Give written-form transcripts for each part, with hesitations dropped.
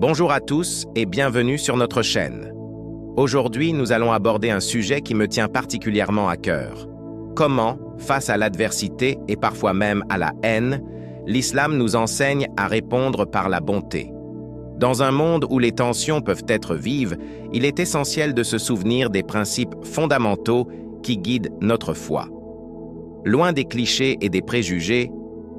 Bonjour à tous et bienvenue sur notre chaîne. Aujourd'hui, nous allons aborder un sujet qui me tient particulièrement à cœur. Comment, face à l'adversité et parfois même à la haine, l'islam nous enseigne à répondre par la bonté. Dans un monde où les tensions peuvent être vives, il est essentiel de se souvenir des principes fondamentaux qui guident notre foi. Loin des clichés et des préjugés,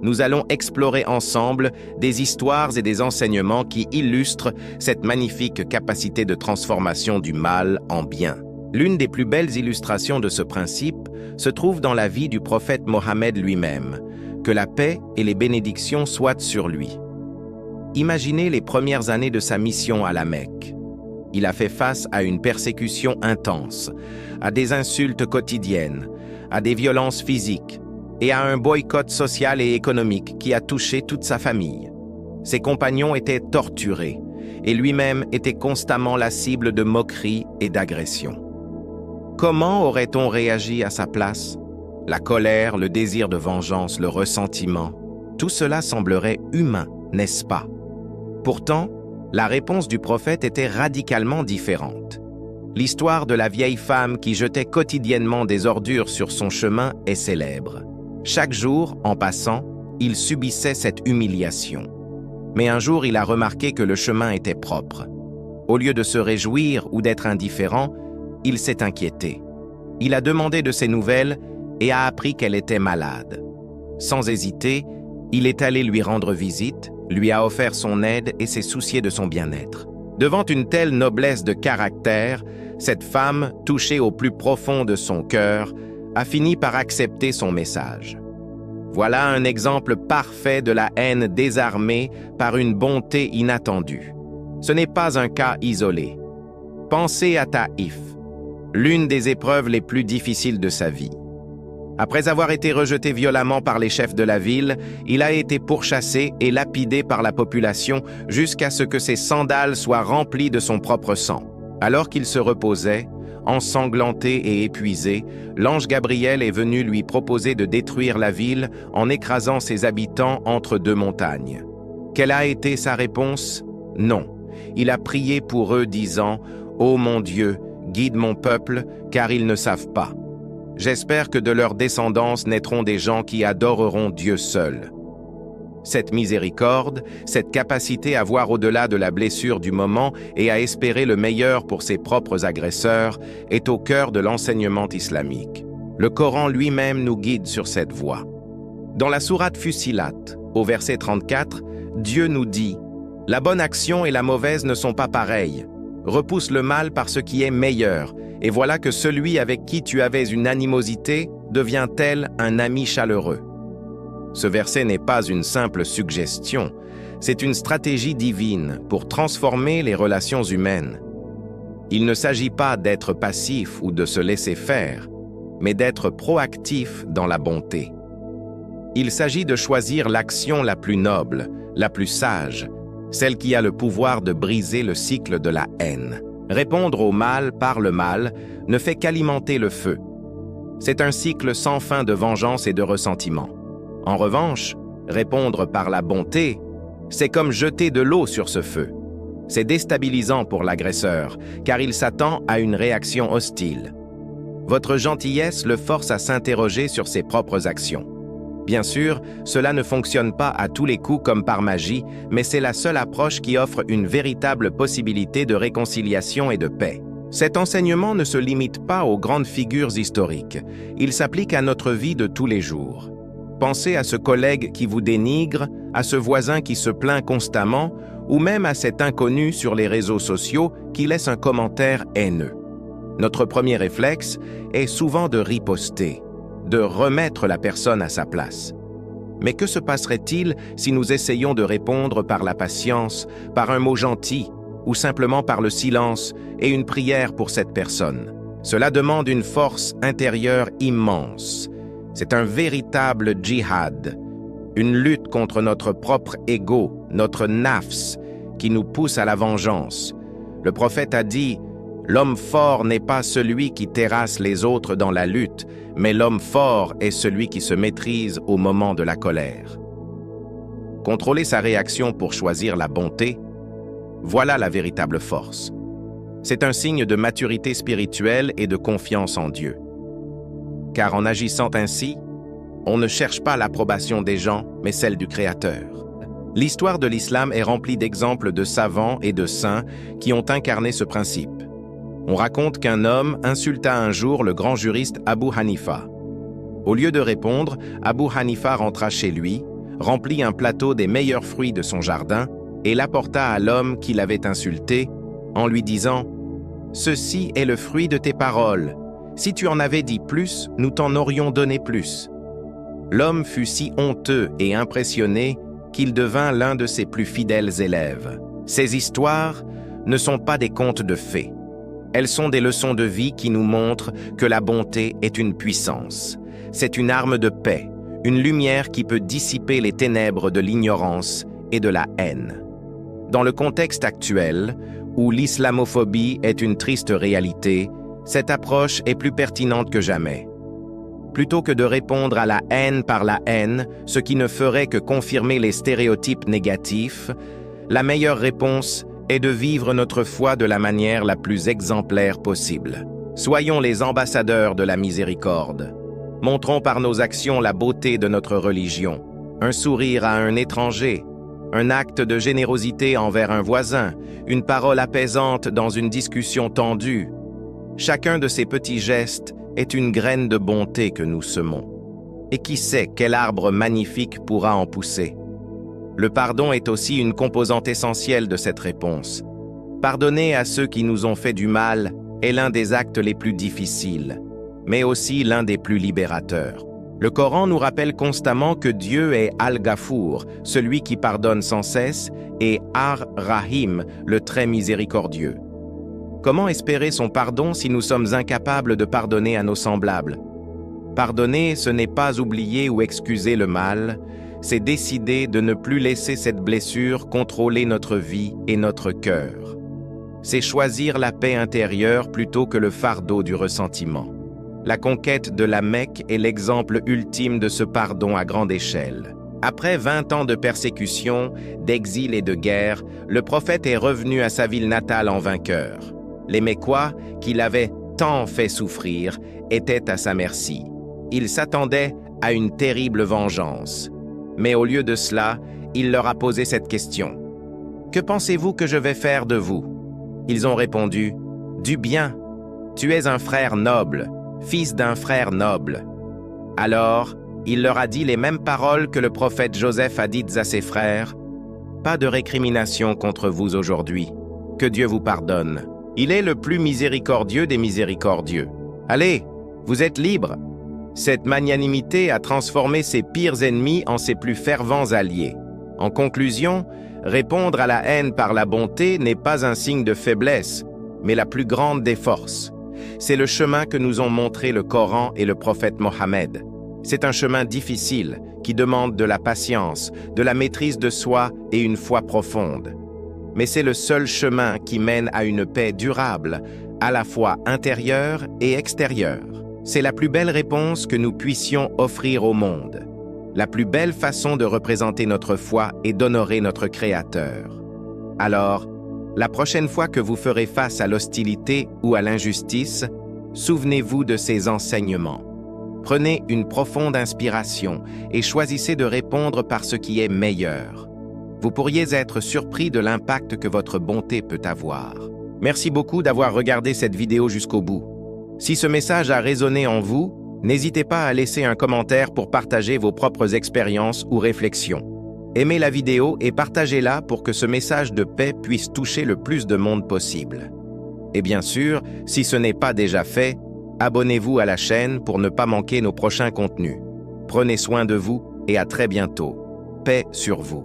nous allons explorer ensemble des histoires et des enseignements qui illustrent cette magnifique capacité de transformation du mal en bien. L'une des plus belles illustrations de ce principe se trouve dans la vie du prophète Mohammed lui-même. Que la paix et les bénédictions soient sur lui. Imaginez les premières années de sa mission à la Mecque. Il a fait face à une persécution intense, à des insultes quotidiennes, à des violences physiques, et à un boycott social et économique qui a touché toute sa famille. Ses compagnons étaient torturés, et lui-même était constamment la cible de moqueries et d'agressions. Comment aurait-on réagi à sa place? La colère, le désir de vengeance, le ressentiment, tout cela semblerait humain, n'est-ce pas? Pourtant, la réponse du prophète était radicalement différente. L'histoire de la vieille femme qui jetait quotidiennement des ordures sur son chemin est célèbre. Chaque jour, en passant, il subissait cette humiliation. Mais un jour, il a remarqué que le chemin était propre. Au lieu de se réjouir ou d'être indifférent, il s'est inquiété. Il a demandé de ses nouvelles et a appris qu'elle était malade. Sans hésiter, il est allé lui rendre visite, lui a offert son aide et s'est soucié de son bien-être. Devant une telle noblesse de caractère, cette femme, touchée au plus profond de son cœur, a fini par accepter son message. Voilà un exemple parfait de la haine désarmée par une bonté inattendue. Ce n'est pas un cas isolé. Pensez à Taïf, l'une des épreuves les plus difficiles de sa vie. Après avoir été rejeté violemment par les chefs de la ville, il a été pourchassé et lapidé par la population jusqu'à ce que ses sandales soient remplies de son propre sang. Alors qu'il se reposait, ensanglanté et épuisé, l'ange Gabriel est venu lui proposer de détruire la ville en écrasant ses habitants entre deux montagnes. Quelle a été sa réponse? Non. Il a prié pour eux disant « Ô mon Dieu, guide mon peuple, car ils ne savent pas. J'espère que de leur descendance naîtront des gens qui adoreront Dieu seul. » Cette miséricorde, cette capacité à voir au-delà de la blessure du moment et à espérer le meilleur pour ses propres agresseurs est au cœur de l'enseignement islamique. Le Coran lui-même nous guide sur cette voie. Dans la sourate Fussilat, au verset 34, Dieu nous dit « La bonne action et la mauvaise ne sont pas pareilles. Repousse le mal par ce qui est meilleur, et voilà que celui avec qui tu avais une animosité devient tel un ami chaleureux. » Ce verset n'est pas une simple suggestion, c'est une stratégie divine pour transformer les relations humaines. Il ne s'agit pas d'être passif ou de se laisser faire, mais d'être proactif dans la bonté. Il s'agit de choisir l'action la plus noble, la plus sage, celle qui a le pouvoir de briser le cycle de la haine. Répondre au mal par le mal ne fait qu'alimenter le feu. C'est un cycle sans fin de vengeance et de ressentiment. En revanche, répondre par la bonté, c'est comme jeter de l'eau sur ce feu. C'est déstabilisant pour l'agresseur, car il s'attend à une réaction hostile. Votre gentillesse le force à s'interroger sur ses propres actions. Bien sûr, cela ne fonctionne pas à tous les coups comme par magie, mais c'est la seule approche qui offre une véritable possibilité de réconciliation et de paix. Cet enseignement ne se limite pas aux grandes figures historiques, il s'applique à notre vie de tous les jours. Pensez à ce collègue qui vous dénigre, à ce voisin qui se plaint constamment, ou même à cet inconnu sur les réseaux sociaux qui laisse un commentaire haineux. Notre premier réflexe est souvent de riposter, de remettre la personne à sa place. Mais que se passerait-il si nous essayons de répondre par la patience, par un mot gentil, ou simplement par le silence et une prière pour cette personne? Cela demande une force intérieure immense. C'est un véritable djihad, une lutte contre notre propre ego, notre nafs, qui nous pousse à la vengeance. Le prophète a dit « L'homme fort n'est pas celui qui terrasse les autres dans la lutte, mais l'homme fort est celui qui se maîtrise au moment de la colère. » Contrôler sa réaction pour choisir la bonté, Voilà la véritable force. C'est un signe de maturité spirituelle et de confiance en Dieu. Car en agissant ainsi, on ne cherche pas l'approbation des gens, mais celle du Créateur. L'histoire de l'islam est remplie d'exemples de savants et de saints qui ont incarné ce principe. On raconte qu'un homme insulta un jour le grand juriste Abu Hanifa. Au lieu de répondre, Abu Hanifa rentra chez lui, remplit un plateau des meilleurs fruits de son jardin et l'apporta à l'homme qui l'avait insulté en lui disant « Ceci est le fruit de tes paroles. Si tu en avais dit plus, nous t'en aurions donné plus. » L'homme fut si honteux et impressionné qu'il devint l'un de ses plus fidèles élèves. Ces histoires ne sont pas des contes de fées. Elles sont des leçons de vie qui nous montrent que la bonté est une puissance. C'est une arme de paix, une lumière qui peut dissiper les ténèbres de l'ignorance et de la haine. Dans le contexte actuel, où l'islamophobie est une triste réalité, cette approche est plus pertinente que jamais. Plutôt que de répondre à la haine par la haine, ce qui ne ferait que confirmer les stéréotypes négatifs, la meilleure réponse est de vivre notre foi de la manière la plus exemplaire possible. Soyons les ambassadeurs de la miséricorde. Montrons par nos actions la beauté de notre religion. Un sourire à un étranger, un acte de générosité envers un voisin, une parole apaisante dans une discussion tendue. Chacun de ces petits gestes est une graine de bonté que nous semons. Et qui sait quel arbre magnifique pourra en pousser? Le pardon est aussi une composante essentielle de cette réponse. Pardonner à ceux qui nous ont fait du mal est l'un des actes les plus difficiles, mais aussi l'un des plus libérateurs. Le Coran nous rappelle constamment que Dieu est Al-Ghafour, celui qui pardonne sans cesse, et Ar-Rahim, le très miséricordieux. Comment espérer son pardon si nous sommes incapables de pardonner à nos semblables? Pardonner, ce n'est pas oublier ou excuser le mal, c'est décider de ne plus laisser cette blessure contrôler notre vie et notre cœur. C'est choisir la paix intérieure plutôt que le fardeau du ressentiment. La conquête de la Mecque est l'exemple ultime de ce pardon à grande échelle. Après 20 ans de persécution, d'exil et de guerre, le prophète est revenu à sa ville natale en vainqueur. Les Mécois, qui l'avaient tant fait souffrir, étaient à sa merci. Ils s'attendaient à une terrible vengeance. Mais au lieu de cela, il leur a posé cette question. « Que pensez-vous que je vais faire de vous ?» Ils ont répondu « Du bien. Tu es un frère noble, fils d'un frère noble. » Alors, il leur a dit les mêmes paroles que le prophète Joseph a dites à ses frères. « Pas de récrimination contre vous aujourd'hui. Que Dieu vous pardonne. Il est le plus miséricordieux des miséricordieux. Allez, vous êtes libres. » Cette magnanimité a transformé ses pires ennemis en ses plus fervents alliés. En conclusion, répondre à la haine par la bonté n'est pas un signe de faiblesse, mais la plus grande des forces. C'est le chemin que nous ont montré le Coran et le prophète Mohammed. C'est un chemin difficile qui demande de la patience, de la maîtrise de soi et une foi profonde. Mais c'est le seul chemin qui mène à une paix durable, à la fois intérieure et extérieure. C'est la plus belle réponse que nous puissions offrir au monde. La plus belle façon de représenter notre foi et d'honorer notre Créateur. Alors, la prochaine fois que vous ferez face à l'hostilité ou à l'injustice, souvenez-vous de ces enseignements. Prenez une profonde inspiration et choisissez de répondre par ce qui est meilleur. Vous pourriez être surpris de l'impact que votre bonté peut avoir. Merci beaucoup d'avoir regardé cette vidéo jusqu'au bout. Si ce message a résonné en vous, n'hésitez pas à laisser un commentaire pour partager vos propres expériences ou réflexions. Aimez la vidéo et partagez-la pour que ce message de paix puisse toucher le plus de monde possible. Et bien sûr, si ce n'est pas déjà fait, abonnez-vous à la chaîne pour ne pas manquer nos prochains contenus. Prenez soin de vous et à très bientôt. Paix sur vous.